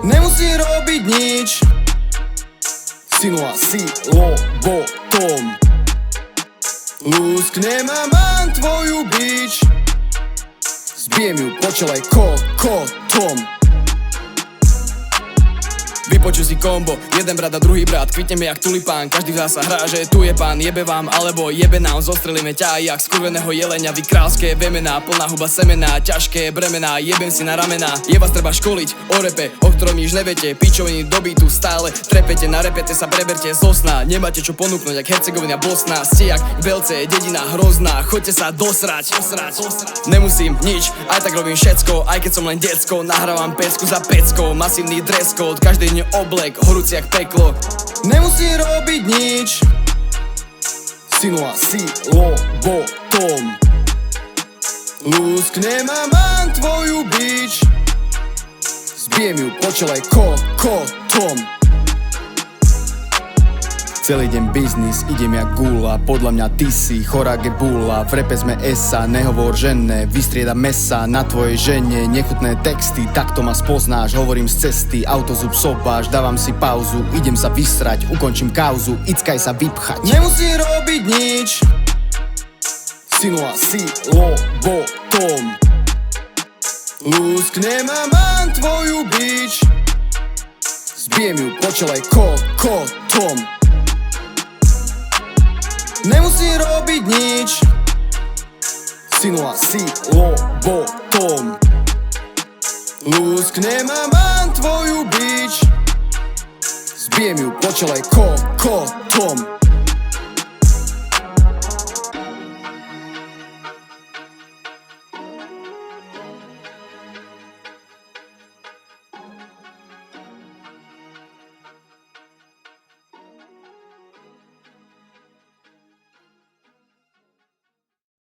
Nemusí robiť nič, synula si lobotom. Lúsknem a mám tvoju bič, zbijem ju po čele kokotom. Vypočuj si kombo, jeden brat a druhý brat, kvitneme jak tulipán. Každý z nás sa hrá, že tu je pán. Jebe vám, alebo jebe nám, zostrelíme ťa jak skurveného jelenia. Vy kráľské vemená, plná huba semená, ťažké bremená, jebem si na ramená. Je vás treba školiť o repe, o ktorom nič neviete. Pičoviny doby tu stále trepete, na repete sa preberte zo sna. Nemáte čo ponúknuť, jak Hercegovina, Bosna. Ste jak Belce, dedina hrozná, choďte sa dosrať. Nemusím nič, aj tak robím všetko, aj keď som len decko. Nahrávam pecku za peckou, masívny dress code, každý deň oblek, horúci jak peklo. Nemusí robiť nič, synula si lobotom. Lúsknem a mám tvoju bič, zbijem ju po čele kokotom. Celý deň biznis, idem jak gula, podľa mňa ty si chorák je bula. V repe sme esa, nehovor ženne, vystrieda mesa na tvojej žene. Nechutné texty, takto ma spoznáš, hovorím z cesty, autozub sobáš, dávam si pauzu, idem sa vysrať, ukončím kauzu, ickaj sa vypchať. Nemusí robiť nič, synula si lobotom. Lúsknem a mám tvoju bič, zbijem ju po čele kokotom. Nemusí robiť nič, synula si lobotom. Lúsknem a mám tvoju bič, zbijem ju po čele kokotom.